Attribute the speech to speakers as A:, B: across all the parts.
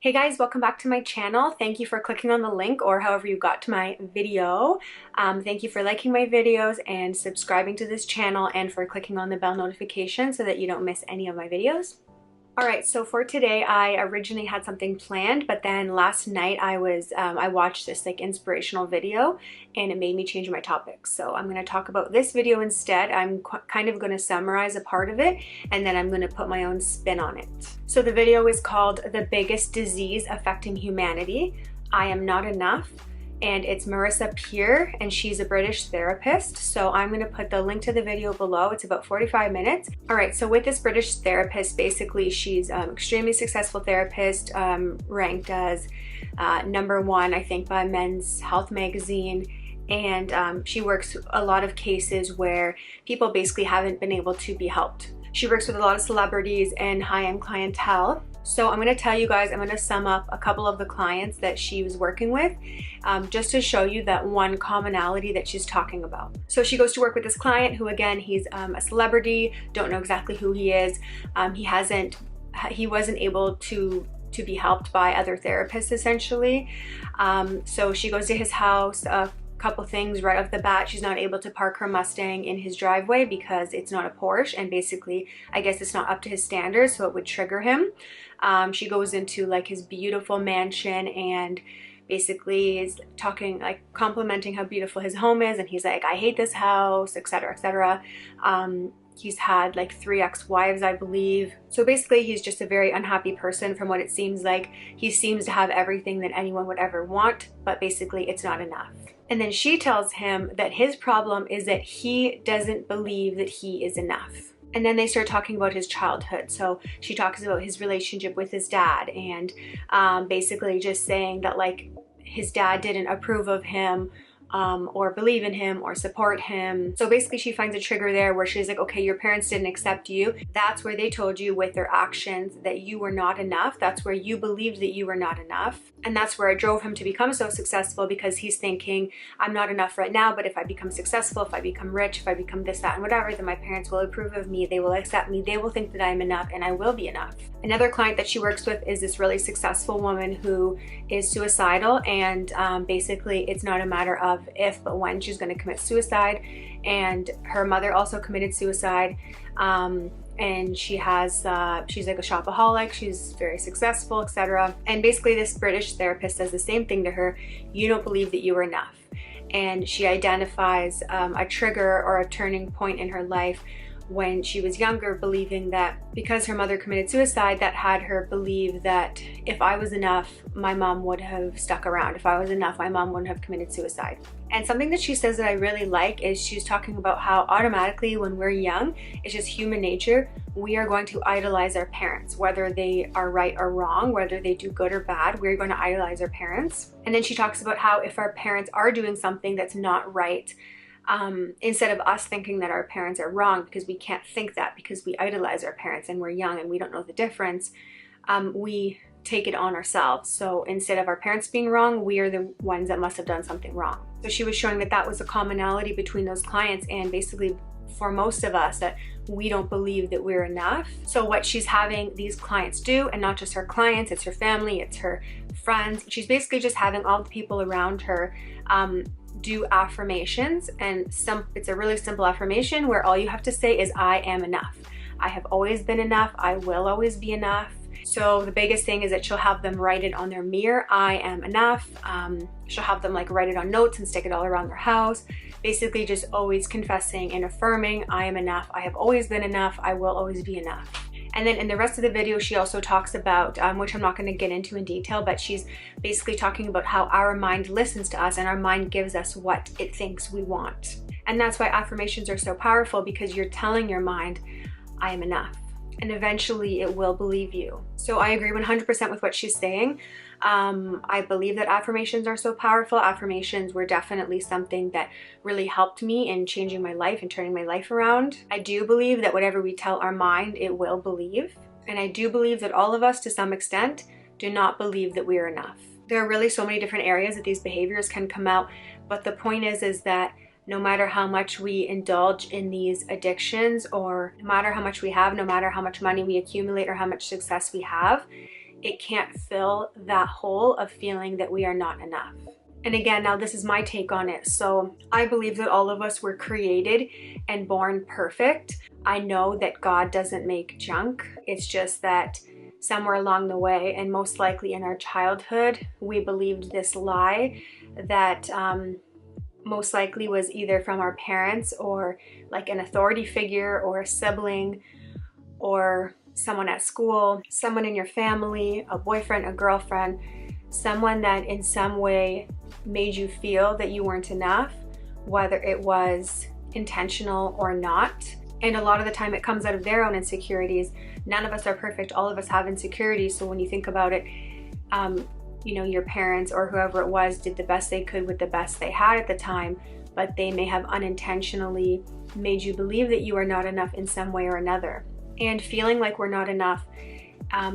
A: Hey guys, welcome back to my channel. Thank you for clicking on the link or however you got to my video. Thank you for liking my videos and subscribing to this channel and for clicking on the bell notification so that you don't miss any of my videos. Alright, so for today I originally had something planned, but then last night I watched this like inspirational video and it made me change my topic. So I'm going to talk about this video instead. I'm kind of going to summarize a part of it and then I'm going to put my own spin on it. So the video is called The Biggest Disease Affecting Humanity, I Am Not Enough. And it's Marissa Peer, and she's a British therapist. So I'm gonna put the link to the video below. It's about 45 minutes. All right, so with this British therapist, basically she's an extremely successful therapist, ranked as #1, I think, by Men's Health magazine. And she works a lot of cases where people basically haven't been able to be helped. She works with a lot of celebrities and high-end clientele. So I'm going to tell you guys, I'm going to sum up a couple of the clients that she was working with just to show you that one commonality that she's talking about. So she goes to work with this client who, again, he's a celebrity, don't know exactly who he is. He wasn't able to be helped by other therapists, essentially. So she goes to his house. Couple things right off the bat. She's not able to park her Mustang in his driveway because it's not a Porsche, and basically I guess it's not up to his standards, so it would trigger him. She goes into like his beautiful mansion and basically is talking, like complimenting how beautiful his home is, and he's like, I hate this house, etc., etc. He's had like 3 ex-wives, I believe. So basically he's just a very unhappy person from what it seems like. He seems to have everything that anyone would ever want, but basically it's not enough. And then she tells him that his problem is that he doesn't believe that he is enough. And then they start talking about his childhood. So she talks about his relationship with his dad and basically just saying that like his dad didn't approve of him or believe in him or support him. So basically she finds a trigger there where she's like, okay, your parents didn't accept you. That's where they told you with their actions that you were not enough. That's where you believed that you were not enough. And that's where it drove him to become so successful, because he's thinking, I'm not enough right now, but if I become successful, if I become rich, if I become this, that, and whatever, then my parents will approve of me. They will accept me. They will think that I'm enough and I will be enough. Another client that she works with is this really successful woman who is suicidal, and basically it's not a matter of if but when she's going to commit suicide. And her mother also committed suicide, and she's like a shopaholic, she's very successful, etc. And basically this British therapist says the same thing to her: you don't believe that you are enough. And she identifies a trigger or a turning point in her life when she was younger, believing that because her mother committed suicide, that had her believe that if I was enough, my mom would have stuck around. If I was enough, my mom wouldn't have committed suicide. And something that she says that I really like is she's talking about how automatically when we're young, it's just human nature, we are going to idolize our parents, whether they are right or wrong, whether they do good or bad, we're going to idolize our parents. And then she talks about how if our parents are doing something that's not right, instead of us thinking that our parents are wrong, because we can't think that because we idolize our parents and we're young and we don't know the difference, we take it on ourselves. So instead of our parents being wrong, we are the ones that must have done something wrong. So she was showing that that was a commonality between those clients, and basically for most of us, that we don't believe that we're enough. So what she's having these clients do, and not just her clients, it's her family, it's her friends, she's basically just having all the people around her do affirmations. And it's a really simple affirmation where all you have to say is, I am enough. I have always been enough. I will always be enough. So the biggest thing is that she'll have them write it on their mirror, I am enough. She'll have them like write it on notes and stick it all around their house. Basically just always confessing and affirming, I am enough. I have always been enough. I will always be enough. And then in the rest of the video, she also talks about, which I'm not going to get into in detail, but she's basically talking about how our mind listens to us and our mind gives us what it thinks we want. And that's why affirmations are so powerful, because you're telling your mind, I am enough. And eventually it will believe you. So I agree 100% with what she's saying. I believe that affirmations are so powerful. Affirmations were definitely something that really helped me in changing my life and turning my life around. I do believe that whatever we tell our mind, it will believe. And I do believe that all of us, to some extent, do not believe that we are enough. There are really so many different areas that these behaviors can come out, but the point is that no matter how much we indulge in these addictions, or no matter how much we have, no matter how much money we accumulate or how much success we have, it can't fill that hole of feeling that we are not enough. And again, now this is my take on it. So I believe that all of us were created and born perfect. I know that God doesn't make junk. It's just that somewhere along the way, and most likely in our childhood, we believed this lie that most likely was either from our parents or like an authority figure or a sibling or someone at school, someone in your family, a boyfriend, a girlfriend, someone that in some way made you feel that you weren't enough, whether it was intentional or not. And a lot of the time it comes out of their own insecurities. None of us are perfect. All of us have insecurities. So when you think about it, you know, your parents or whoever it was did the best they could with the best they had at the time, but they may have unintentionally made you believe that you are not enough in some way or another. And feeling like we're not enough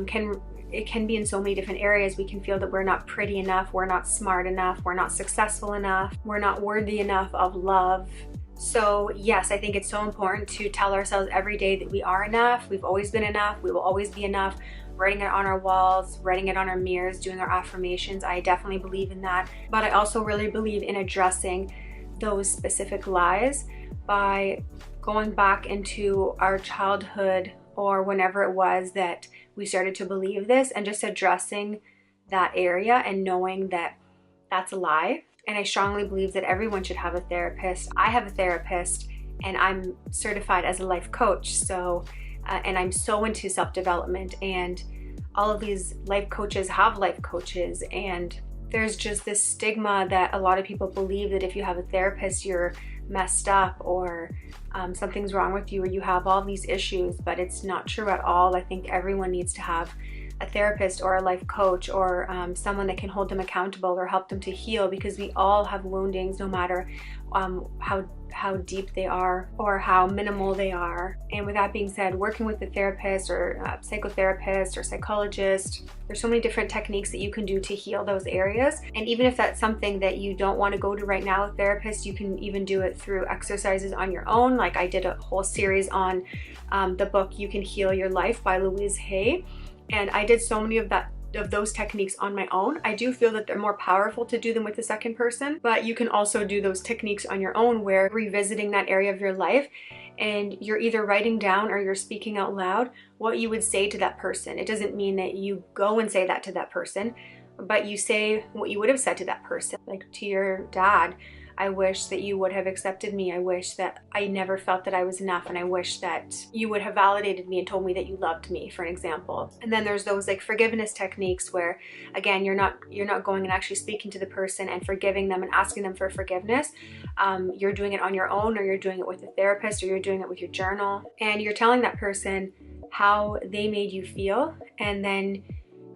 A: can be in so many different areas. We can feel that we're not pretty enough, we're not smart enough, we're not successful enough, we're not worthy enough of love. So yes, I think it's so important to tell ourselves every day that we are enough, we've always been enough, we will always be enough, writing it on our walls, writing it on our mirrors, doing our affirmations. I definitely believe in that. But I also really believe in addressing those specific lies by going back into our childhood or whenever it was that we started to believe this, and just addressing that area and knowing that that's a lie. And I strongly believe that everyone should have a therapist. I have a therapist and I'm certified as a life coach. So, and I'm so into self-development, and all of these life coaches have life coaches, and there's just this stigma that a lot of people believe that if you have a therapist, you're messed up or something's wrong with you or you have all these issues, but it's not true at all. I think everyone needs to have a therapist or a life coach or someone that can hold them accountable or help them to heal, because we all have woundings, no matter how deep they are or how minimal they are. And with that being said, working with a therapist or a psychotherapist or psychologist, there's so many different techniques that you can do to heal those areas. And even if that's something that you don't want to go to right now, a therapist, you can even do it through exercises on your own. Like I did a whole series on the book You Can Heal Your Life by Louise Hay. And I did so many of those techniques on my own. I do feel that they're more powerful to do them with a second person, but you can also do those techniques on your own, where revisiting that area of your life and you're either writing down or you're speaking out loud what you would say to that person. It doesn't mean that you go and say that to that person, but you say what you would have said to that person. Like to your dad, I wish that you would have accepted me. I wish that I never felt that I was enough, and I wish that you would have validated me and told me that you loved me, for an example. And then there's those like forgiveness techniques where, again, you're not going and actually speaking to the person and forgiving them and asking them for forgiveness. You're doing it on your own, or you're doing it with a therapist, or you're doing it with your journal, and you're telling that person how they made you feel, and then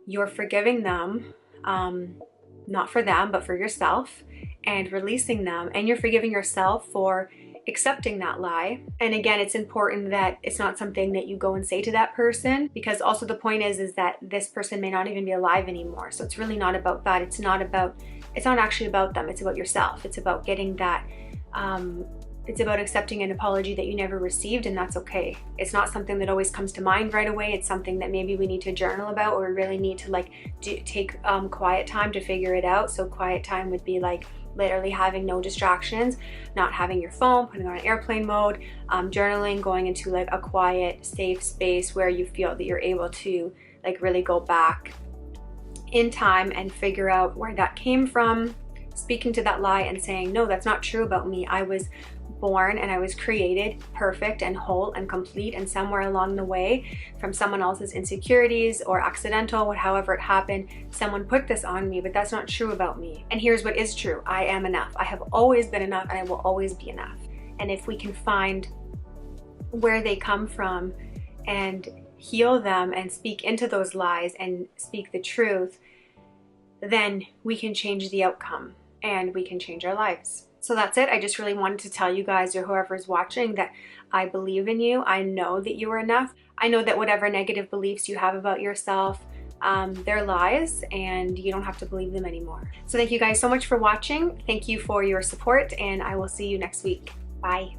A: you're forgiving them, not for them, but for yourself, and releasing them, and you're forgiving yourself for accepting that lie. And again, it's important that it's not something that you go and say to that person, because also the point is that this person may not even be alive anymore. So it's really not about that. It's not actually about them. It's about yourself. It's about getting that, it's about accepting an apology that you never received, and that's okay. It's not something that always comes to mind right away. It's something that maybe we need to journal about, or we really need to take quiet time to figure it out. So quiet time would be like literally having no distractions, not having your phone, putting on airplane mode, journaling, going into like a quiet, safe space where you feel that you're able to like really go back in time and figure out where that came from, speaking to that lie and saying, no, that's not true about me. I was born and I was created perfect and whole and complete, and somewhere along the way, from someone else's insecurities or accidental, however it happened, someone put this on me, but that's not true about me. And here's what is true. I am enough. I have always been enough, and I will always be enough. And if we can find where they come from and heal them and speak into those lies and speak the truth, then we can change the outcome and we can change our lives. So that's it. I just really wanted to tell you guys, or whoever's watching, that I believe in you. I know that you are enough. I know that whatever negative beliefs you have about yourself, they're lies, and you don't have to believe them anymore. So thank you guys so much for watching. Thank you for your support, and I will see you next week. Bye.